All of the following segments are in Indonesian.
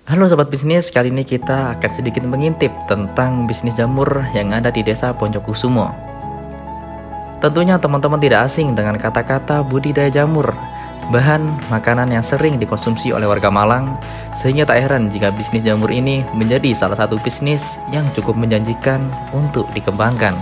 Halo sobat bisnis, kali ini kita akan sedikit mengintip tentang bisnis jamur yang ada di desa Poncokusumo. Tentunya teman-teman tidak asing dengan kata-kata budidaya jamur, bahan makanan yang sering dikonsumsi oleh warga Malang, sehingga tak heran jika bisnis jamur ini menjadi salah satu bisnis yang cukup menjanjikan untuk dikembangkan.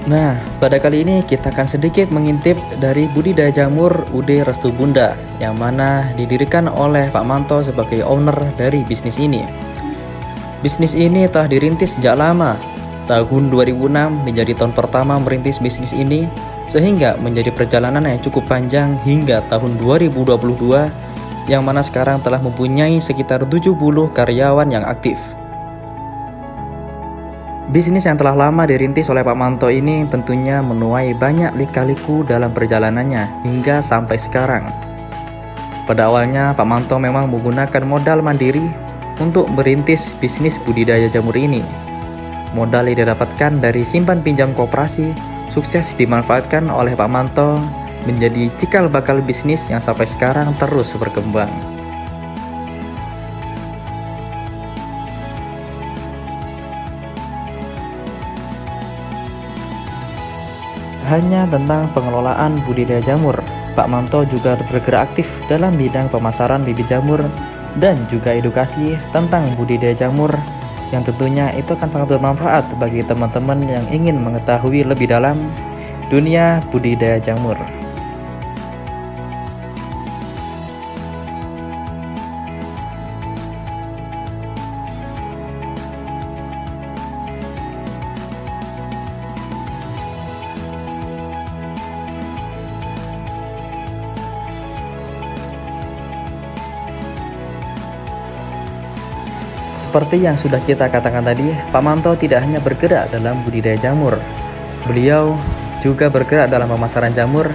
Nah, pada kali ini kita akan sedikit mengintip dari budidaya jamur UD Restu Bunda, yang mana didirikan oleh Pak Manto sebagai owner dari bisnis ini. Bisnis ini telah dirintis sejak lama. Tahun 2006 menjadi tahun pertama merintis bisnis ini, sehingga menjadi perjalanan yang cukup panjang hingga tahun 2022, yang mana sekarang telah mempunyai sekitar 70 karyawan yang aktif. Bisnis yang telah lama dirintis oleh Pak Manto ini tentunya menuai banyak lika-liku dalam perjalanannya hingga sampai sekarang. Pada awalnya Pak Manto memang menggunakan modal mandiri untuk merintis bisnis budidaya jamur ini. Modal yang didapatkan dari simpan pinjam koperasi sukses dimanfaatkan oleh Pak Manto menjadi cikal bakal bisnis yang sampai sekarang terus berkembang. Hanya tentang pengelolaan budidaya jamur, Pak Manto juga bergerak aktif dalam bidang pemasaran bibit jamur dan juga edukasi tentang budidaya jamur, yang tentunya itu akan sangat bermanfaat bagi teman-teman yang ingin mengetahui lebih dalam dunia budidaya jamur. Seperti yang sudah kita katakan tadi, Pak Manto tidak hanya bergerak dalam budidaya jamur. Beliau juga bergerak dalam pemasaran jamur,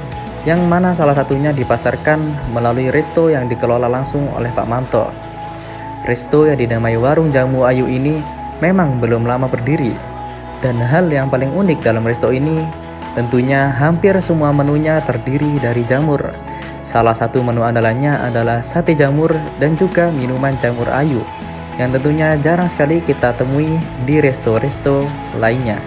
yang mana salah satunya dipasarkan melalui resto yang dikelola langsung oleh Pak Manto. Resto yang dinamai Warung Jamu Ayu ini memang belum lama berdiri. Dan hal yang paling unik dalam resto ini, tentunya hampir semua menunya terdiri dari jamur. Salah satu menu andalannya adalah sate jamur dan juga minuman jamur ayu, yang tentunya jarang sekali kita temui di resto-resto lainnya.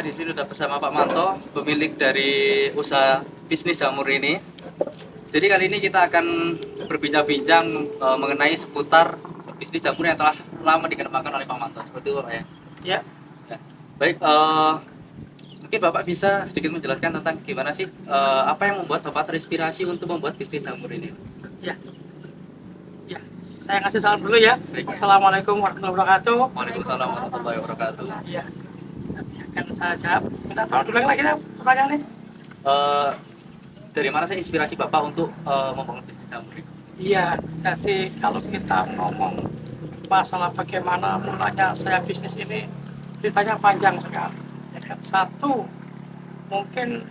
Saya di sini sudah bersama Pak Manto, pemilik dari usaha bisnis jamur ini. Jadi kali ini kita akan berbincang-bincang mengenai seputar bisnis jamur yang telah lama dikembangkan oleh Pak Manto. Seperti itu, Pak ya? Ya. Ya. Baik, mungkin Bapak bisa sedikit menjelaskan tentang gimana sih apa yang membuat Bapak terinspirasi untuk membuat bisnis jamur ini? Ya. Ya. Saya ngasih salam dulu ya. Baik. Assalamualaikum warahmatullahi wabarakatuh. Waalaikumsalam warahmatullahi wabarakatuh. Iya. Akan saya jawab. Minta tolong dulu lagi ya pertanyaannya. Dari mana sih inspirasi Bapak untuk membangun bisnis jamur ini? Iya. Jadi kalau kita ngomong masalah bagaimana mulanya saya bisnis ini, ceritanya panjang sekali. Ya kan? Satu, mungkin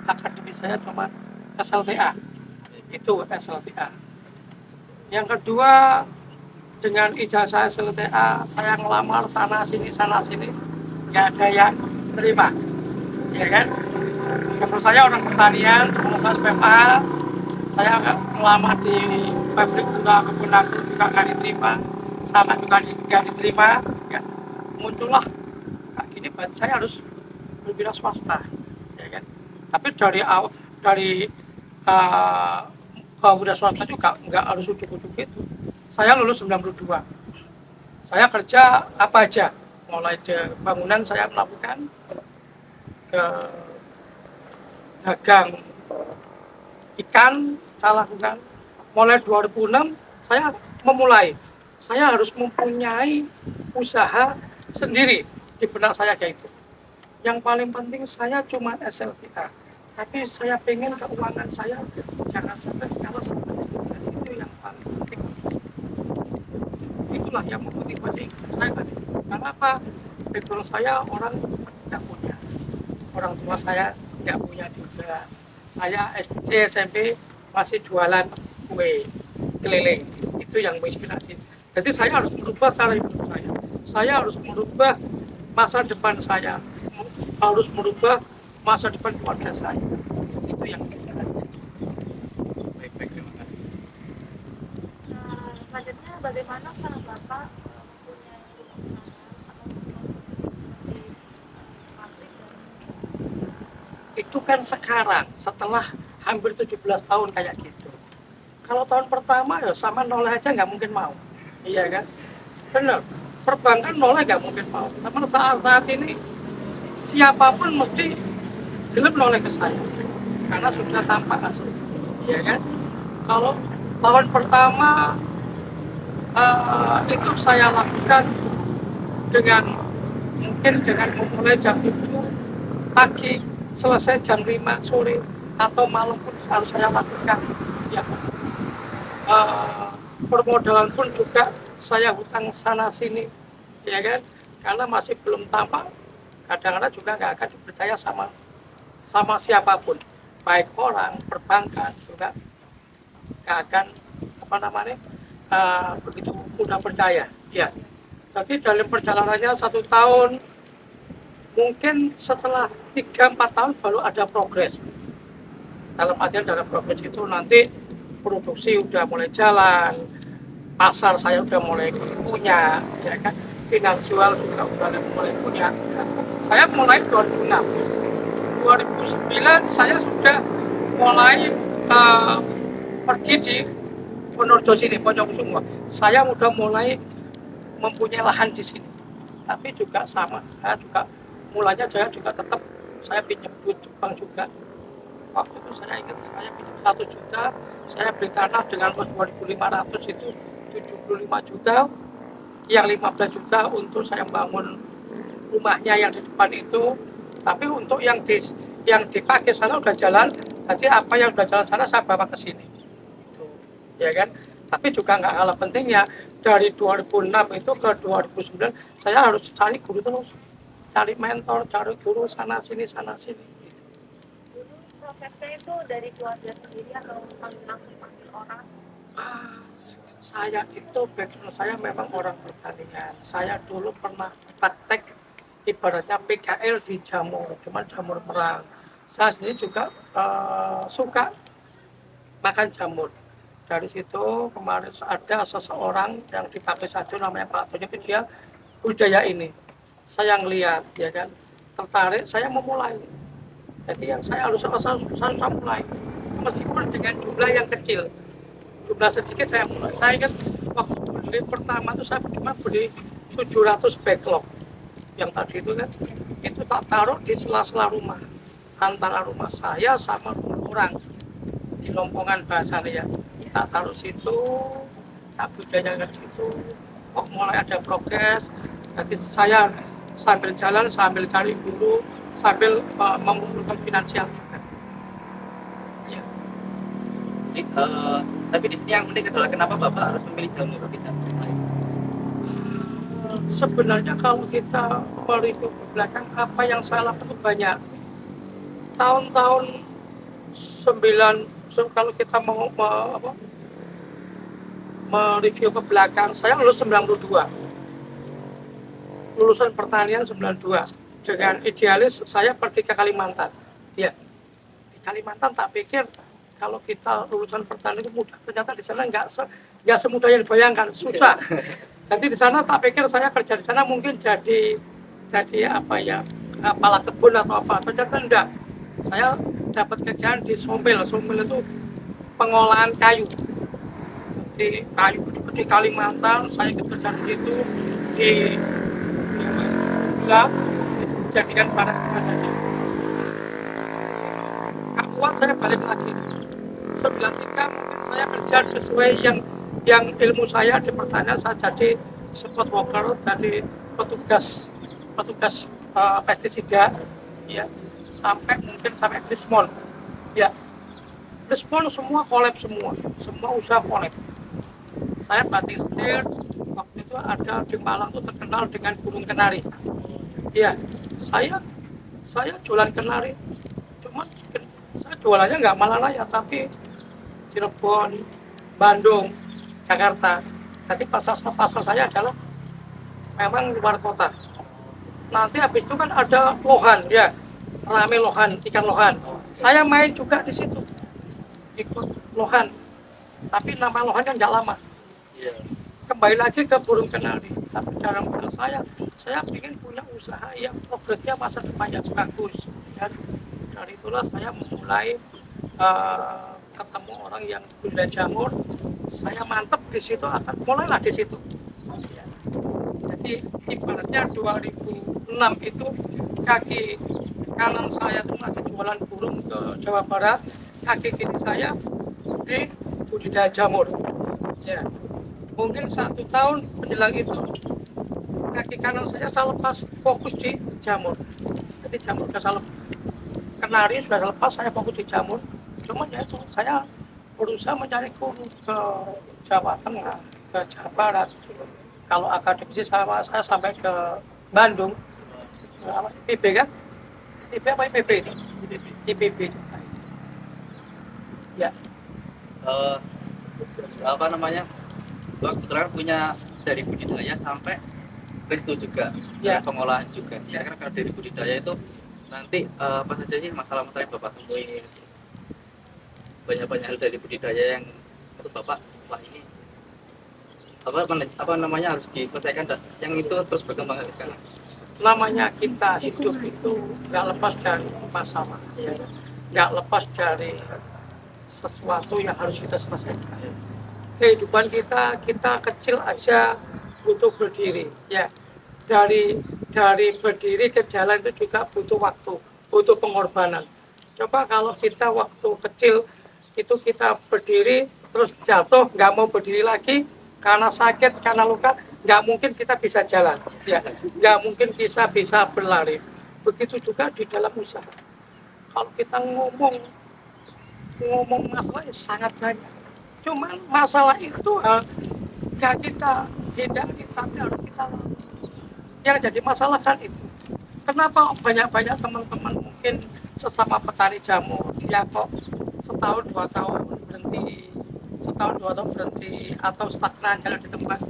akademi saya cuma SLTA. Itu SLTA. Yang kedua, dengan ijazah SLTA saya ngelamar sana sini nggak ada yang terima, ya kan? Kalau saya orang pertanian, kalau saya SPMA, saya ngelamar di pabrik gula kebun anggur juga nggak diterima, sana juga nggak diterima, ya. Muncullah kayak gini, berarti saya harus berwira swasta, ya kan? Tapi dari wira swasta juga nggak harus ujuk-ujuk itu. Saya lulus 92. Saya kerja apa aja, mulai dari bangunan saya melakukan, ke dagang ikan saya lakukan. Mulai 2006 saya memulai. Saya harus mempunyai usaha sendiri di benak saya kayak itu. Yang paling penting saya cuma SLTA. Tapi saya pengen keuangan saya jangan sampai kalah sama istilah, itu yang paling penting. Itulah yang memotivasi saya tadi. Karena apa? Background saya orang tidak punya, orang tua saya tidak punya juga. Saya SD SMP masih jualan kue keliling, itu yang menginspirasi. Jadi saya harus merubah cara hidup saya. Saya harus merubah masa depan saya, harus merubah masa depan keluarga saya. Itu yang kita lakukan. Baik, terima kasih. Selanjutnya bagaimana cara Bapak mempunyai usaha atau seperti pabrik dan Itu kan sekarang setelah hampir 17 tahun kayak gitu. Kalau tahun pertama ya sama nol aja nggak mungkin mau, iya kan? Bener, perbankan nol nggak mungkin mau. Tapi saat ini siapapun mesti gelap noleh ke saya, karena sudah tampak asli, iya kan? Kalau tahun pertama itu saya lakukan dengan mungkin dengan memulai jam 7 pagi, selesai jam 5 sore atau malam pun harus saya lakukan, ya. Permodalan pun juga saya hutang sana sini, ya kan? Karena masih belum tampak, kadang-kadang juga nggak akan dipercaya sama siapapun, baik orang, perbankan juga nggak akan begitu mudah percaya, ya. Jadi dalam perjalanannya 1 tahun, mungkin setelah 3-4 tahun baru ada progres. Dalam artian dalam progres itu nanti produksi udah mulai jalan, pasar saya udah mulai punya, ya kan, finansial juga udah mulai punya. Saya mulai 2006, 2009 saya sudah mulai pergi di Purworejo sini, Ponyokusumo. Saya udah mulai mempunyai lahan di sini. Tapi juga sama, saya juga mulanya juga tetap saya pinjam duit Jepang juga. Waktu itu saya ingat saya pinjam 1 juta, saya beli tanah dengan kos 2.500 itu 75 juta, yang 15 juta untuk saya bangun rumahnya yang di depan itu. Tapi untuk yang dipakai sana udah jalan, jadi apa yang udah jalan sana saya bawa ke sini, gitu, ya kan? Tapi juga nggak kalah pentingnya, dari 2006 itu ke 2009 saya harus cari guru terus, cari mentor, cari guru sana sini. dulu prosesnya itu dari keluarga sendiri atau langsung panggil orang? Saya itu background saya memang orang pertanian. Saya dulu pernah praktek ibaratnya PKL di jamur, cuma jamur merang. Saya sendiri juga suka makan jamur. Dari situ kemarin ada seseorang yang di KP Saju namanya Pak Tony, itu dia budaya ini. Saya ngelihat, ya kan, tertarik, saya memulai. Jadi yang saya harus mulai, meskipun dengan jumlah yang kecil, jumlah sedikit saya mulai. Saya kan waktu beli pertama itu saya cuma beli 700 backlog. Yang tadi itu kan, itu tak taruh di sela-sela rumah, antara rumah saya sama rumah orang di Lompongan bahasanya ya. Tak taruh situ, tak budaya ke situ. Kok mulai ada progres. Jadi saya sambil jalan, sambil cari guru, sambil mengumpulkan finansial juga. Ya. Jadi, tapi di sini yang unik adalah kenapa Bapak harus memilih jamur tidak lain? Sebenarnya kalau kita melihat ke belakang, apa yang saya lakukan itu banyak. Tahun-tahun 9, kalau kita mau mereview ke belakang, saya lulus 92. Lulusan pertanian 92. Dengan idealis saya pergi ke Kalimantan. Ya. Di Kalimantan tak pikir kalau kita lulusan pertanian itu mudah. Ternyata di sana nggak semudah yang dibayangkan, susah. Jadi di sana tak pikir saya kerja di sana mungkin jadi apa ya, kepala kebun atau apa. Ternyata enggak. Saya dapat kerjaan di Somel. Somel itu pengolahan kayu. Di kayu di Kalimantan, saya kerja di situ di jadikan panas tadi. Gak kuat saya balik lagi. 93 mungkin saya kerja sesuai yang ilmu saya di pertanian. Saya jadi spot worker, jadi petugas pestisida, ya, sampai Krismon, ya. Krismon semua kolab semua usaha kolab. Saya banting setir, waktu itu ada di Malang itu terkenal dengan burung kenari. Ya, saya jualan kenari, cuma saya jualannya nggak Malalaya, tapi Cirebon, Bandung, Jakarta. Jadi pasar saya adalah memang luar kota. Nanti habis itu kan ada lohan, ya, rame lohan, ikan lohan. Saya main juga di situ, ikut lohan, tapi nama lohan kan nggak lama. Kembali lagi ke burung kenari. Tapi dalam benak saya ingin punya usaha yang progresnya masa depannya bagus. Dan dari itulah saya memulai ketemu orang yang budidaya jamur. Saya mantep di situ, akan mulailah di situ. Ya. Jadi ibaratnya 2006 itu kaki kanan saya itu masih jualan burung ke Jawa Barat, kaki kiri saya di budidaya jamur. Ya. Mungkin 1 tahun menjelang itu kaki kanan saya lepas fokus di jamur. Jadi jamur sudah kenari sudah lepas, saya fokus di jamur. Cuma ya itu saya berusaha mencari guru ke Jawa Tengah, ke Jawa Barat. Kalau akademisi saya sampai ke Bandung, IPB kan? IPB apa IPB itu? IPB. Ya. Apa namanya? Kebetulan punya dari budidaya sampai restu juga, Ya. pengolahan juga. Ya, karena kalau dari budidaya itu nanti apa saja sih masalah-masalah yang Bapak temui? Banyak hal dari budidaya yang menurut Bapak, wah ini apa namanya harus diselesaikan, dan yang itu terus berkembang sekarang. Namanya kita hidup itu nggak lepas dari masalah, ya. Nggak lepas dari sesuatu yang harus kita selesaikan. Kehidupan kita kecil aja butuh berdiri, ya. Dari berdiri ke jalan itu juga butuh waktu, butuh pengorbanan. Coba kalau kita waktu kecil itu kita berdiri terus jatuh, nggak mau berdiri lagi karena sakit, karena luka, nggak mungkin kita bisa jalan, ya. Nggak mungkin bisa berlari. Begitu juga di dalam usaha. Kalau kita ngomong masalah sangat banyak. Cuman masalah itu nggak kita hindari, tapi harus kita lakukan. Yang jadi masalah kan itu. Kenapa banyak teman-teman mungkin sesama petani jamur, ya kok setahun 2 tahun berhenti, atau stagnan jalan di tempat.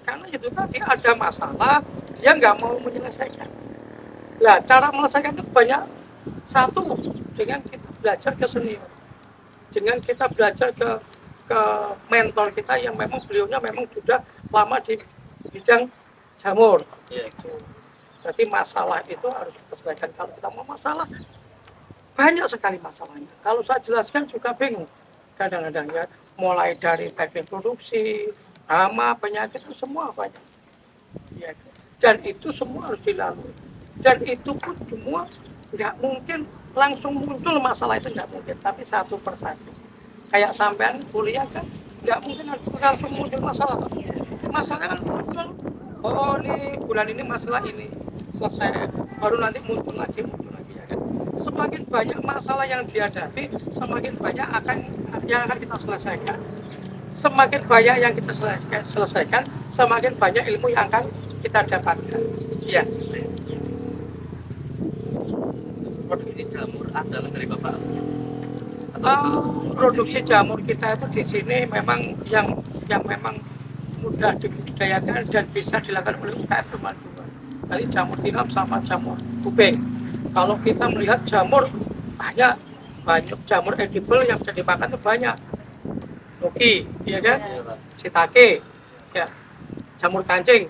Karena itu tadi ada masalah, dia nggak mau menyelesaikan. Nah, cara menyelesaikan itu banyak. Satu, dengan kita belajar ke senior, dengan kita belajar ke mentor kita yang memang beliaunya memang sudah lama di bidang jamur. Ya. Gitu. Jadi masalah itu harus kita selesaikan. Kalau kita mau masalah, banyak sekali masalahnya. Kalau saya jelaskan juga bingung. Kadang-kadang ya, mulai dari teknik produksi, hama, penyakit itu semua banyak. Ya. Dan itu semua harus dilalui. Dan itu pun semua nggak mungkin langsung muncul masalah itu, nggak mungkin. Tapi satu persatu. Kayak sampean kuliah kan, nggak mungkin langsung muncul masalah. Masalahnya kan muncul, oh ini bulan ini masalah ini selesai, baru nanti muncul lagi ya kan. Semakin banyak masalah yang dihadapi, semakin banyak yang akan kita selesaikan. Semakin banyak yang kita selesaikan, semakin banyak ilmu yang akan kita dapatkan. Ya. Produksi jamur adalah dari Bapak? Produksi jamur kita itu di sini memang yang memang mudah dibudidayakan dan bisa dilakukan oleh UKM cuma dua. Dari jamur tiram sama jamur kuping. Kalau kita melihat jamur banyak jamur edible yang bisa dimakan itu banyak. Loki, ya kan? Shiitake, ya, jamur kancing.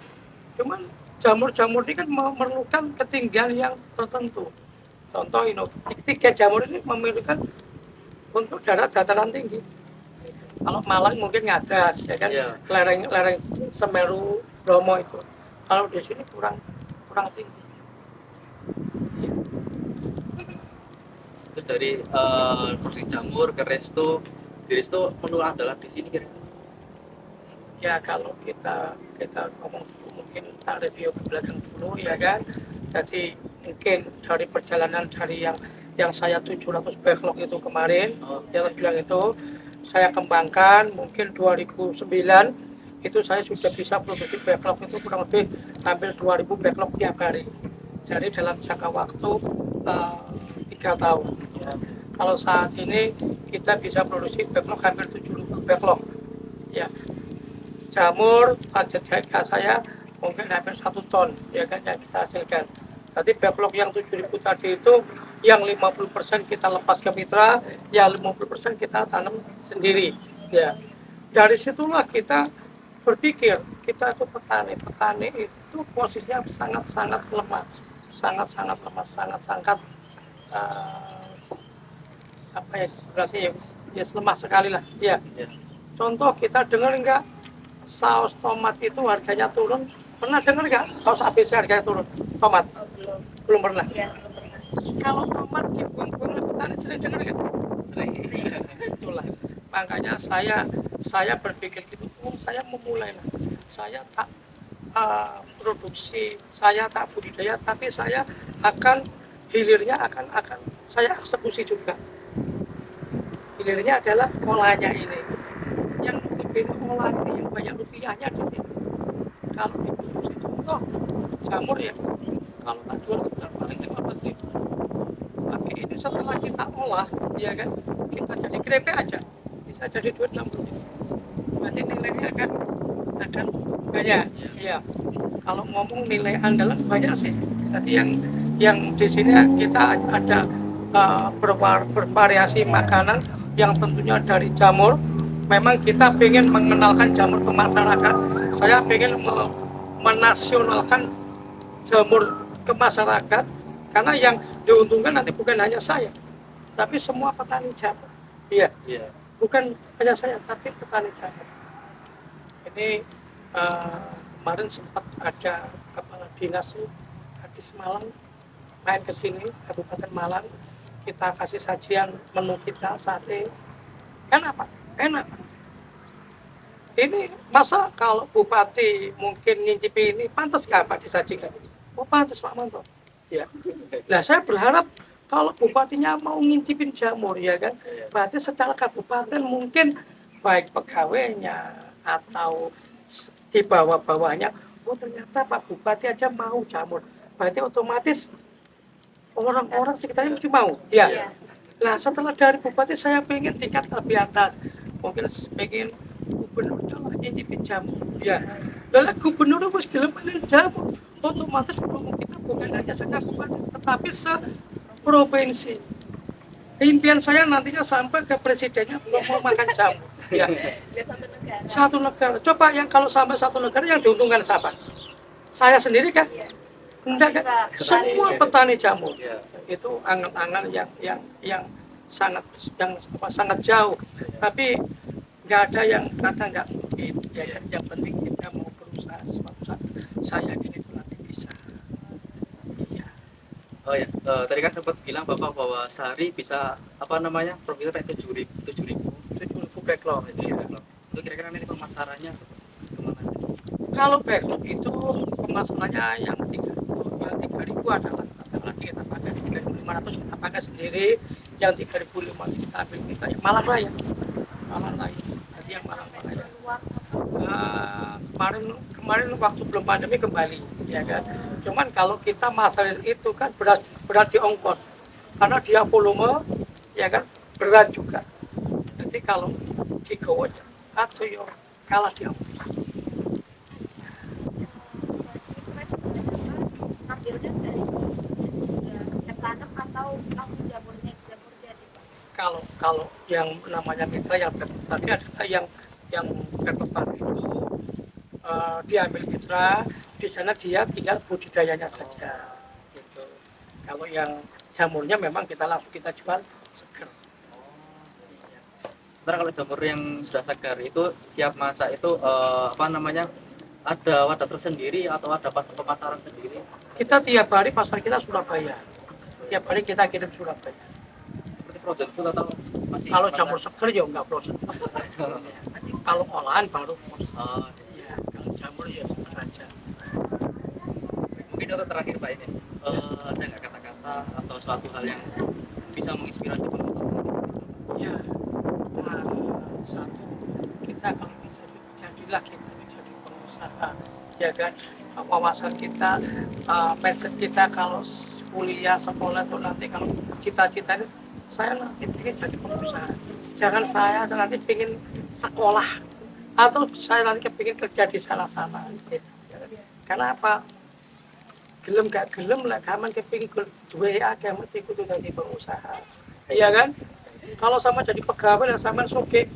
Cuman jamur-jamur ini kan memerlukan ketinggian yang tertentu. Contoh ini, tiga jamur ini memerlukan untuk dataran tinggi. Kalau Malang mungkin ngadas, ya kan, lereng Semeru, Bromo itu. Kalau di sini kurang tinggi. Ya. Terus dari produksi jamur ke resto, di resto menu adalah di sini kira-kira? Ya kalau kita ngomong dulu, mungkin tak review ke belakang dulu, ya kan. Jadi mungkin dari perjalanan dari yang saya 700 backlog itu kemarin, yang bilang itu saya kembangkan mungkin 2009 itu saya sudah bisa produksi backlog itu kurang lebih hampir 2000 backlog tiap hari. Jadi dalam jangka waktu 3 tahun. Ya. Kalau saat ini kita bisa produksi backlog hampir 70 backlog. Ya. Jamur target saya mungkin hampir 1 ton, ya kan, yang kita hasilkan. Tadi backlog yang 7.000 tadi itu yang 50% kita lepas ke mitra, yang 50% kita tanam sendiri. Ya. Dari situlah kita berpikir, kita itu petani itu posisinya sangat-sangat lemah, sangat-sangat lemah, sangat-sangat apa ya, berarti ya lemah sekali lah. Ya. Contoh kita dengar enggak saus tomat itu harganya turun? Pernah dengar nggak saus ABC harganya turun? Tomat? Belum pernah. Ya, belum pernah. Kalau tomat dibuang-buang oleh petani sering dengar nggak? Itulah. Makanya saya berpikir gitu, saya memulai lah. Saya tak produksi, saya tak budidaya, tapi saya akan hilirnya akan saya eksekusi juga. Hilirnya adalah olahannya ini. Yang lebih olahan yang banyak rupiahnya di sini. Kalau diproduksi contoh jamur ya, kalau tak jual sebenarnya paling 15.000. Tapi ini setelah kita olah, ya kan, kita jadi keripik aja bisa jadi duit 60.000. Berarti nilainya akan banyak. Ya. Kalau ngomong nilai andalan banyak sih. Jadi yang di sini kita ada bervariasi makanan yang tentunya dari jamur. Memang kita ingin mengenalkan jamur ke masyarakat. Saya ingin menasionalkan jamur ke masyarakat karena yang diuntungkan nanti bukan hanya saya, tapi semua petani jamur. Iya. Bukan hanya saya, tapi petani jamur. Ini kemarin sempat ada kepala dinas di Malang main ke sini, Kabupaten Malang. Kita kasih sajian menu kita sate. Enak. Ini masa kalau bupati mungkin ngincipi ini pantas nggak Pak disajikan? Oh pantas Pak Manto. Ya. Nah saya berharap kalau bupatinya mau ngincipin jamur, ya kan, berarti secara kabupaten mungkin baik pegawainya atau di bawah-bawahnya, oh ternyata Pak Bupati aja mau jamur, berarti otomatis orang-orang sekitarnya mesti mau. Ya. Nah setelah dari bupati saya pengen tingkat lebih atas, mungkin pengen gubernur jalan nyicipin jamur. Ya, lalu gubernur harus gelem jamur, otomatis promo kita bukan hanya sekabupaten, tetapi seprovinsi. Impian saya nantinya sampai ke presidennya mau makan jamur. Ya. Satu negara. Coba yang kalau sampai satu negara yang diuntungkan siapa? Saya sendiri kan? Enggak, Enggak, semua petani. petani jamur Ya. itu angan-angan yang sangat sangat jauh. Tapi nggak ada yang kata nggak mungkin. Ya kan, yang penting kita mau berusaha suatu saat. Saya yakin itu nanti bisa. Iya. Oh ya, tadi kan sempat bilang Bapak bahwa sehari bisa apa namanya profitnya kayak 7.000 7.000 backlog. itu ya. Itu kira-kira nanti pemasarannya kemana? Kalau backlog itu pemasarannya yang 3.000 adalah lagi kita pakai 3.500 kita pakai sendiri, yang 3.500 kita ambil kita yang Malang Raya. Malang Raya. Jadi yang Malang Raya. Peluang Kemarin waktu belum pandemi kembali, ya kan. Cuman kalau kita masalah itu kan berat di ongkos, karena dia volume, ya kan, berat juga. Jadi kalau digowo atau yo kalah di ongkos. ambilnya dari siap tanam atau langsung jamur jadi Pak? Kalau yang namanya mitra yang tadi adalah yang tadi itu diambil mitra, di sana dia tinggal budidayanya saja. Gitu. Kalau yang jamurnya memang kita langsung kita jual seger. Ntar kalau jamur yang sudah segar itu siap masak itu apa namanya ada wadah tersendiri atau ada pasar pemasaran sendiri? Kita tiap hari pasar kita Surabaya. Tiap hari kita kirim Surabaya. Seperti frozen food atau masih? Kalau jamur seger ya enggak frozen. Masih Kalau olahan baru frozen. Oh, Ya, kalau jamur ya seger aja. mungkin untuk terakhir Pak ini ada nggak kata-kata atau suatu hal yang bisa menginspirasi penonton? Ya, satu kita kalau bisa jadilah kita menjadi pengusaha, ya kan. Wawasan kita, mindset kita kalau kuliah sekolah itu nanti kalau cita-cita itu saya nanti ingin jadi pengusaha. Jangan saya nanti ingin sekolah atau saya nanti ingin kerja di sana-sana. Gitu. Karena apa? Gelem gak gelem lah, kaman kepingin duwe akeh mesti kudu dadi pengusaha. Iya kan? Kalau sama jadi pegawai dan sama soge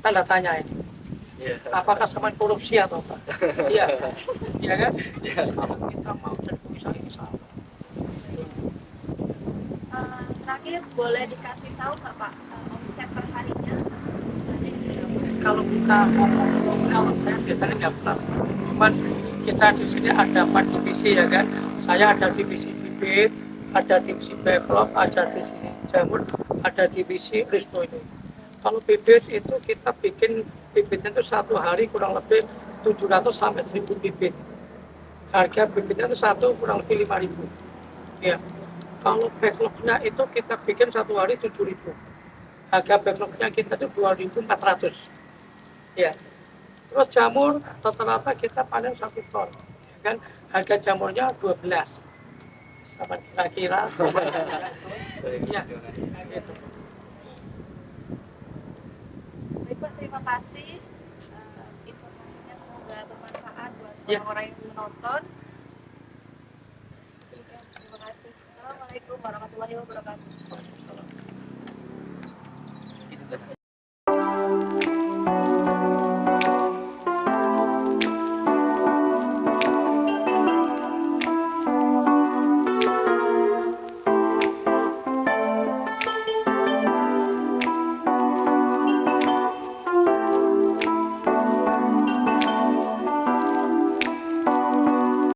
tanda tanya ini. Iya. Apakah sama korupsi atau apa? Iya. Iya kan? Iya. Kalau kita mau jadi pengusaha ini sama. terakhir boleh dikasih tahu nggak Pak omset perharinya? Kalau kita ngomong, kalau saya biasanya nggak pernah. Cuman kita di sini ada 4 divisi ya kan. Saya ada divisi bibit, ada divisi backlog, ada divisi jamur, ada divisi risto ini. Kalau bibit itu kita bikin bibitnya itu satu hari kurang lebih 700 sampai 1000 bibit. Harga bibitnya itu satu kurang lebih 5.000. Ya. Kalau backlognya itu kita bikin satu hari 7.000. Harga backlognya kita itu 2.400. Ya. Terus jamur rata-rata kita panen 1 ton. Ya kan? Harga jamurnya 12. Sama kira-kira. Iya. Gitu. Baik Pak, terima kasih. Informasinya semoga bermanfaat buat Ya. orang-orang yang menonton. Ya, terima kasih. Assalamualaikum warahmatullahi wabarakatuh.